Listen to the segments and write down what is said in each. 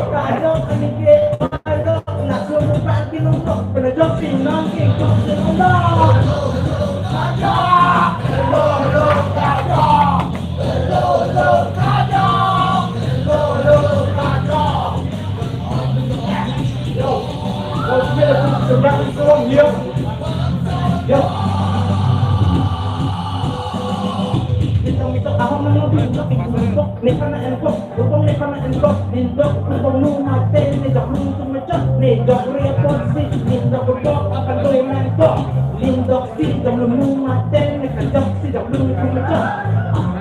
Kajok anike kajok nasu pagi nunggu penajok pinang kikuk senanda kajok lolo kajok lolo kajok lolo kajok yo kau sudah sudah yo yo Ito ako manubindok, ibundok, ni kana entok, lubong ni kana entok, lindok, lubong numate, ni dok nung tumachak, ni dok repot si, lindok dok, akan doy mentok, lindok si, dok lumumate, ni kajok si, dok lung tumachak,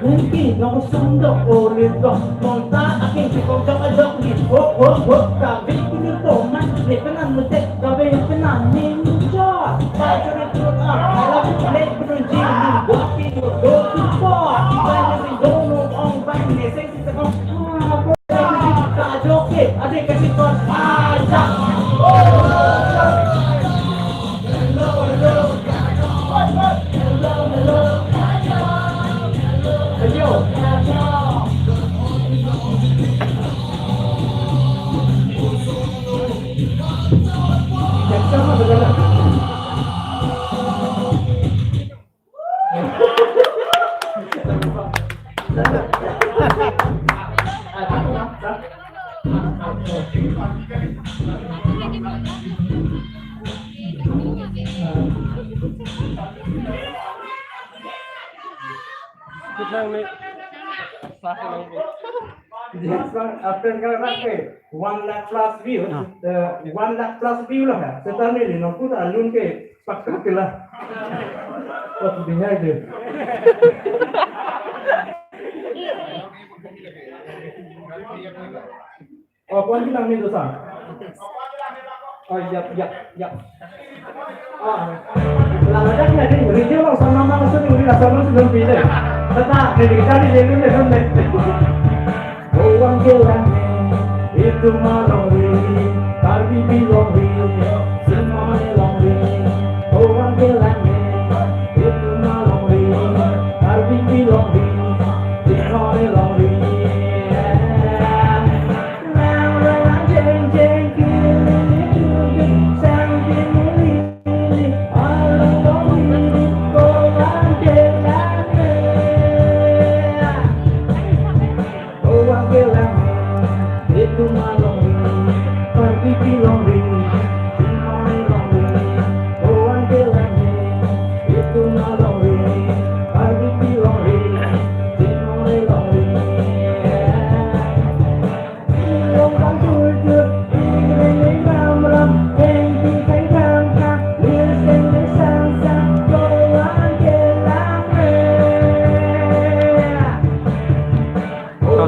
nanti dok sundok, o lindok, monta, aking si kong dok adok, ni ho, kabi kinutoman, ni kanan mo dek, gabi kanan, ninja, pacho ni turun up, harap, ni kunun jini, waki, do, support, adik kasih kos aja. After one lakh plus view, 1 lakh plus view lah ya. Setelah ni nompu tak alun ke pakar ke lah. Oh dengar je. Oh puan bilang ni dosa. Oh ya. Lalu dah ni radio lah sama mama langsung ni rasa langsung pilih. Tetap ni kita ni lelun ni. Orang gelane itu malori, Karbi bilori, semuanya lori. Orang gelane itu malori, Karbi bilori, semuanya lori.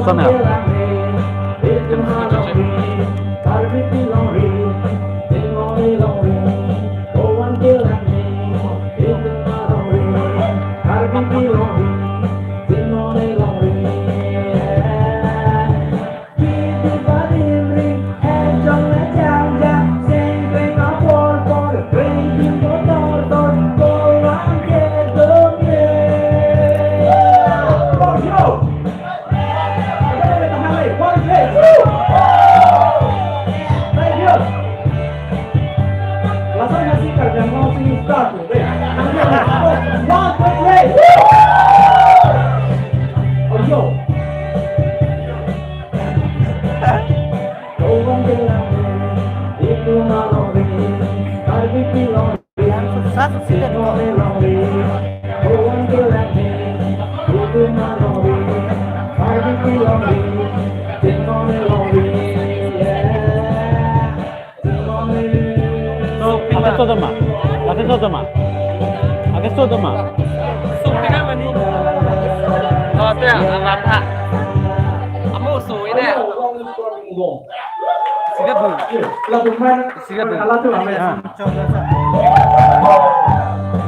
Sana ya?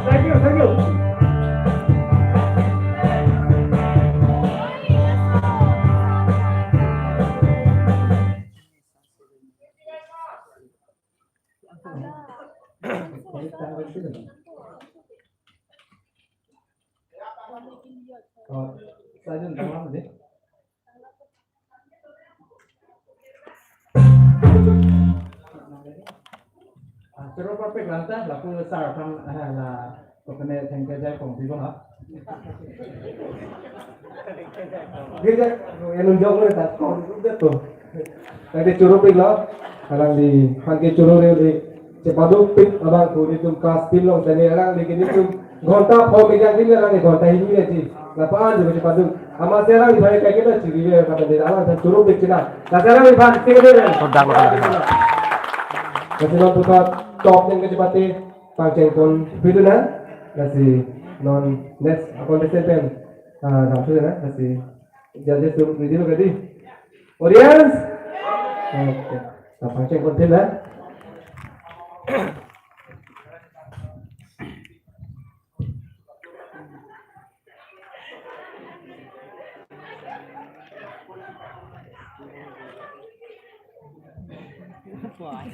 Thank you. Saya terus perfect lantas laku sarapan lah pokoknya tengah jaya kong tiba ha dia yang nunjuk le tak kong itu tuh nanti curug pik lah orang di pantai curug di cepadu pik abang tuh itu kas pil long dan orang di kini tuh घंटा phone में जाके ले रहा घंटा ही नहीं थी lapan juga cepat tuh ama sekarang di balik kayak kita ciri dia kata dia alam dan curug pik cina nah sekarang di balik sini deh sedang kasi non tuka top yang kecepatan pangceng kon bidunan kasi non next contestant namsu na kasi jadi tuh video ready audience oke nah pangceng kon bidunan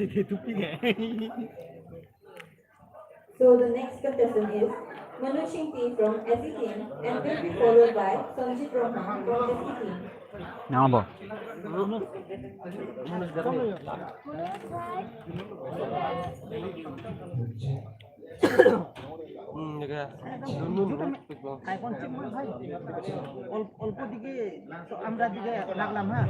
So the next contestant is Manu Shingti from SE team and will be followed by Sanjit Rohan from SE team. yang apa অল্প দিকে আমরা দিকে রাখলাম হ্যাঁ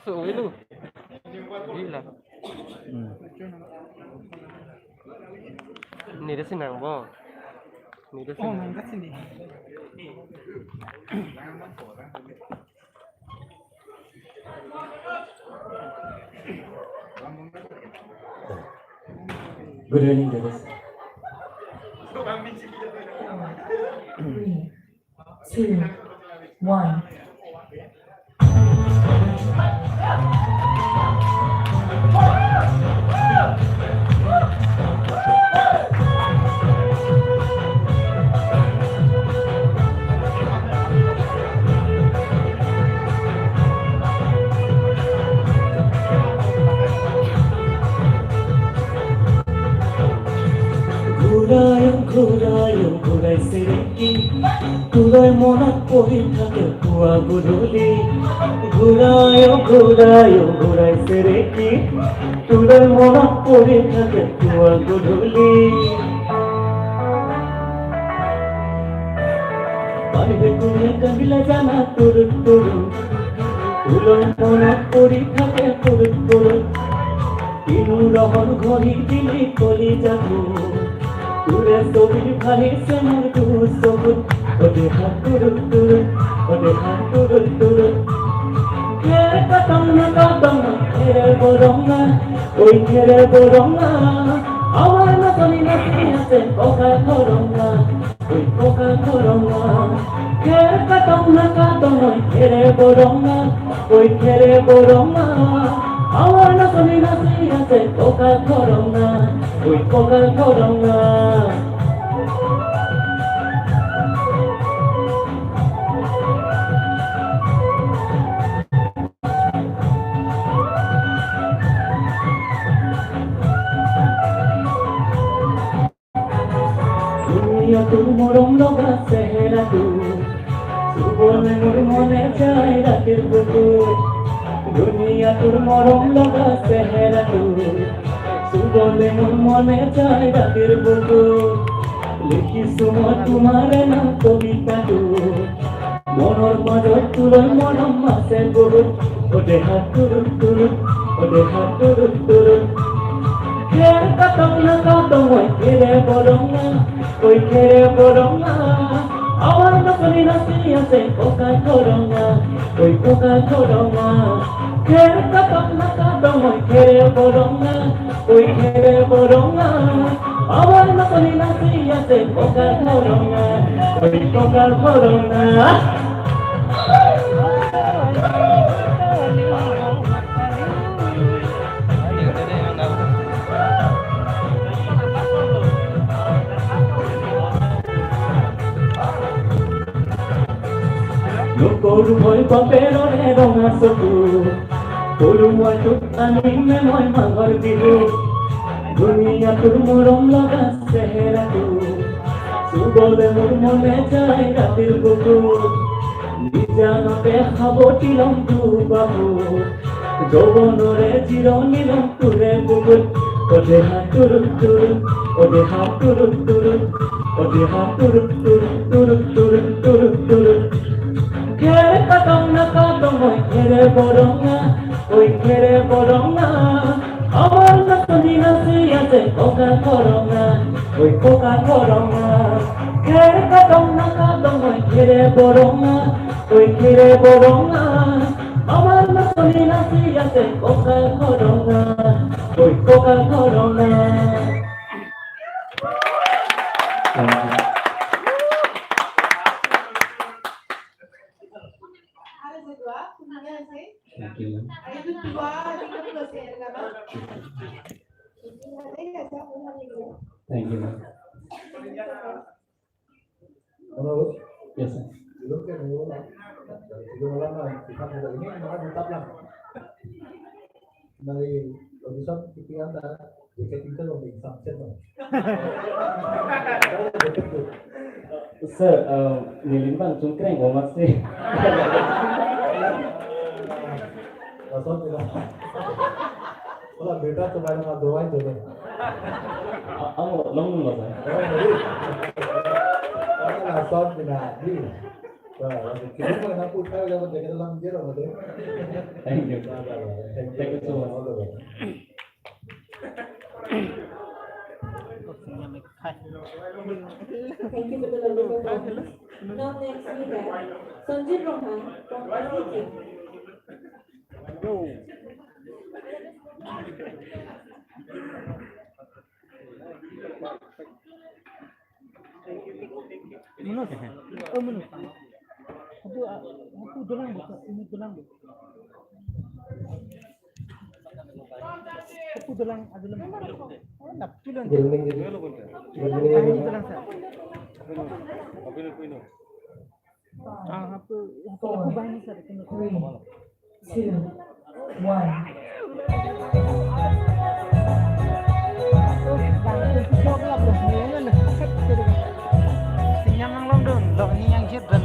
Suwi lu. Gila. Ni dah senang bo. Ni dah oh senang. mangkat sini good evening guys 3, 2, 1. ঘূৰাই চেৰেকি তোলৈ মনত পৰি থাকে পুৱা গধূলি ঘূৰাই চেৰেকি তোলৈ মনত পৰি থাকে পুৱা গধূলি পাৰিবে কোনে কান্দিলে জানা তোলৈ মনত পৰি থাকে কিনো ৰহৰ ঘড়ী দিলি কলি যাবো Ture sobi bhai se mor tu sobut ode hat turut kere katam kere boronga oi kere boronga awar na soni na se koka koronga kere katam kere boronga oi kere boronga awar na soni na se koka koronga oi koka koronga dunia tu morong loga sehera tu subone mor mone jai ratir buku dunia tu morong loga sehera tu subone mor mone jai ratir buku likhi semua tumhare naam kavita tu monor majot tuloi monom mase gurut ode hat turut kere katong oi kere boronga oi kere boronga awar na kali na siya se koka koronga oi koka koronga kere katong oi kere boronga awar na kali na siya se koka koronga oi koka koronga লোকৰ ভয় বাপেৰৰে ৰঙা চকু পৰুৱা তোক আনিমে মই মাঘৰ বিহু ধুনীয়া তোৰ মৰম লগা চেহেৰাটো চুবলে মোৰ মনে যায় ৰাতিৰ বুকুত নিজানতে সাৱটি ৰংটো বাবু যৌৱনৰে জিৰণি ৰং তোৰে বুকুত অদেহা তুৰুক তুৰুক অদেহা তুৰুক তুৰুক অদেহা তুৰুক তুৰুক তুৰুক তুৰুক তুৰুক তুৰুক ঘেৰে কাটং না কাটং মই ঘেৰে বৰঙা ঐ ঘেৰে বৰঙা আমার নাচনি নাচি আছে ককা খৰঙা ঐ ককা খৰঙা ঘেৰে কাটং না কাটং মই ঘেৰে বৰঙা ঐ ঘেৰে বৰঙা আমার নাচনি নাচি আছে ককা খৰঙা ঐ ককা খৰঙা Ada dua, kemudian saya. Thank you. Ada dua, tiga puluh saya kan. Ada ya saya punya lagi. Thank you. Hello. Yes sir. Dulu kan dulu lah. Dulu malam lah. Kita hari ini malah tetap lah. Dari audition pikiran dah. Jadi kita loh exam set lah. Sir, nilipan cungkreng gomat sih. Rasanya tidak. Kalau beda tuh banyak nggak doain tuh. Kamu lembut nggak sih? Kamu rasanya tidak di. Wah, kita mau nak putar kalau jadi dalam dia loh betul. Thank you. Thank you so much. Thank you for the lovely performance. Now next we have Sanjit Rohan from SET. Menurut menurut aku dolang buka ini dolang aku dolang ada lemah nak tulang Geling jadi. ini dolang saya apa aku bahani saya kena 3, 2, 1 Yang London, lo ni yang Jordan.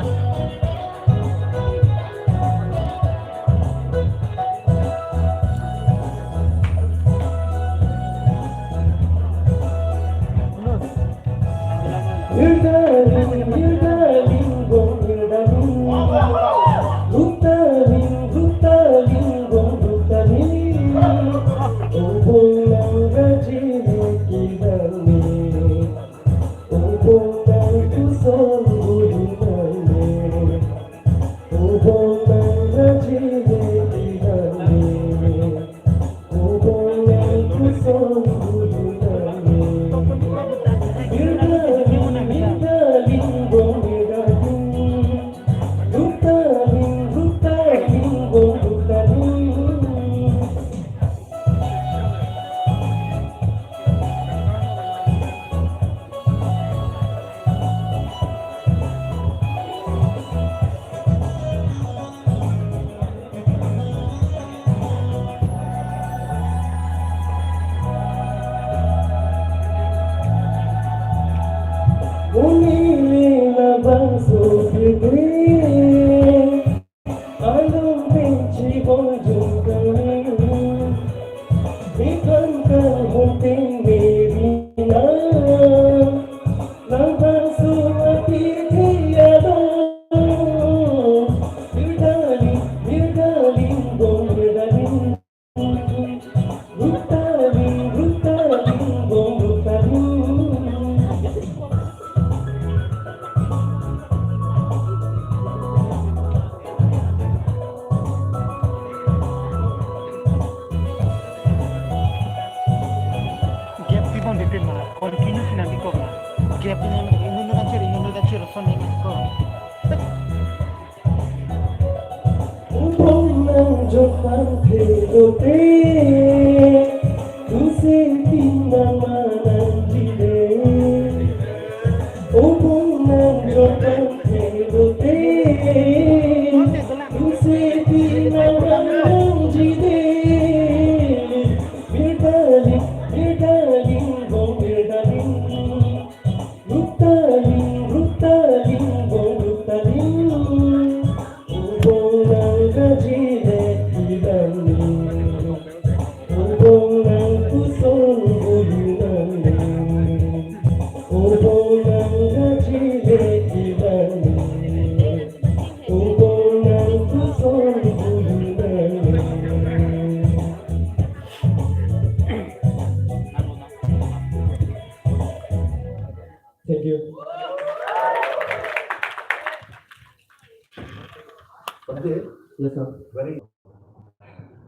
Yes, sir. Very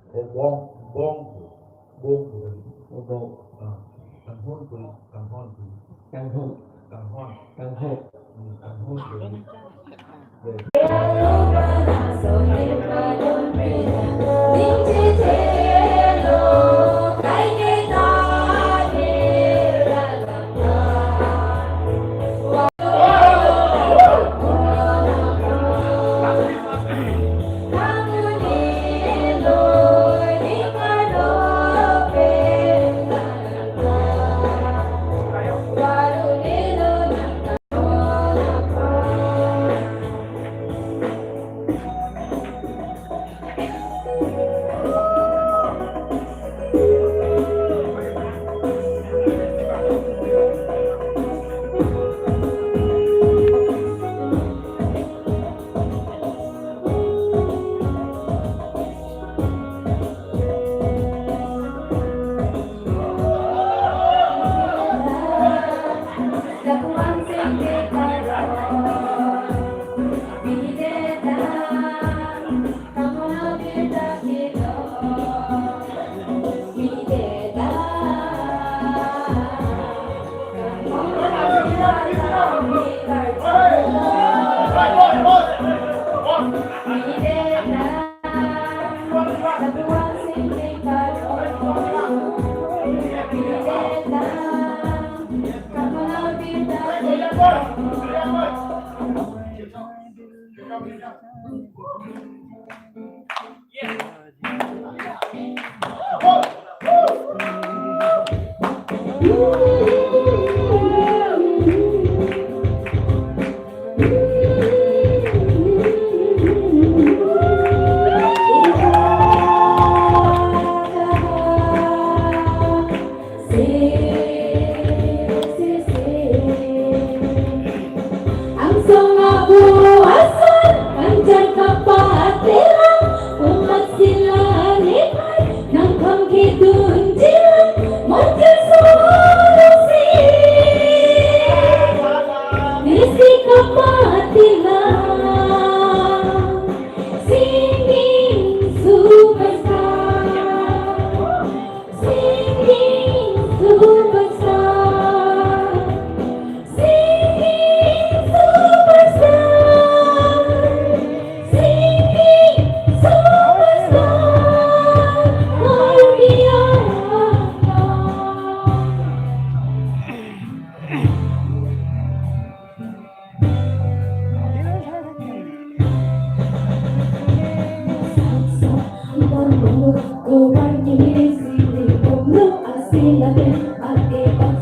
bong bong bong Obo. càng hôn quỳ càng hôn quỳ Kang Ho. càng hôn Kang Ho. càng hôn quỳ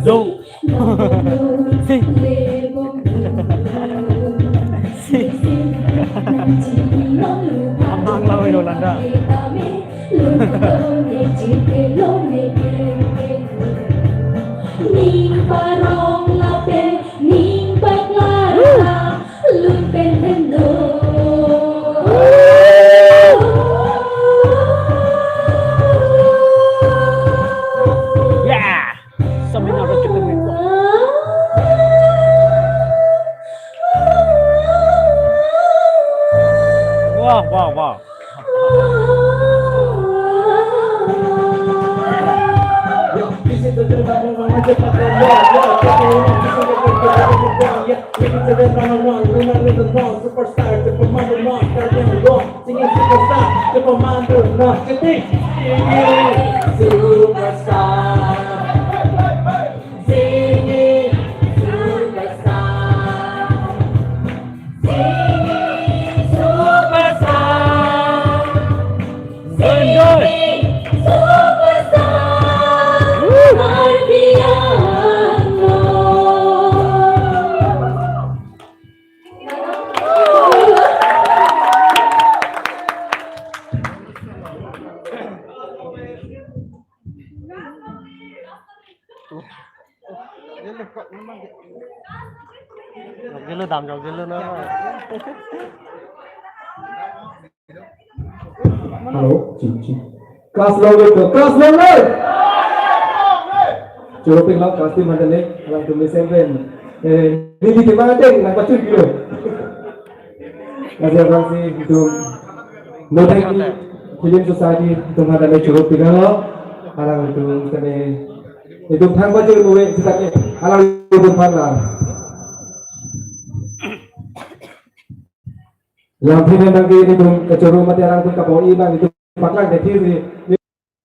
Yo. Amang lang Yolanda. Ning parong lapen, ning paglara, lupen hendo. Yeah. Sabi na rin kita dito. Wow, wow, wow. Superstar, the commander, not Karbi, singing superstar, the commander, not singing superstar, singing superstar, singing superstar, singing superstar, Karbiano. Gila dam jauh gila na. Halo, Cici. Kelas longer tuh, kelas longer. Curupin lah, pasti mana nih, orang tulis seven. Ini di mana deh, nak pacul gitu. Kasih orang sih itu no thank film society tung ada me churuk pigalo alang itu kene itu thang ba jur bowe sitake alang itu phala yang phim bang ki itu churuk mate alang tu kapoi bang itu paklang de thi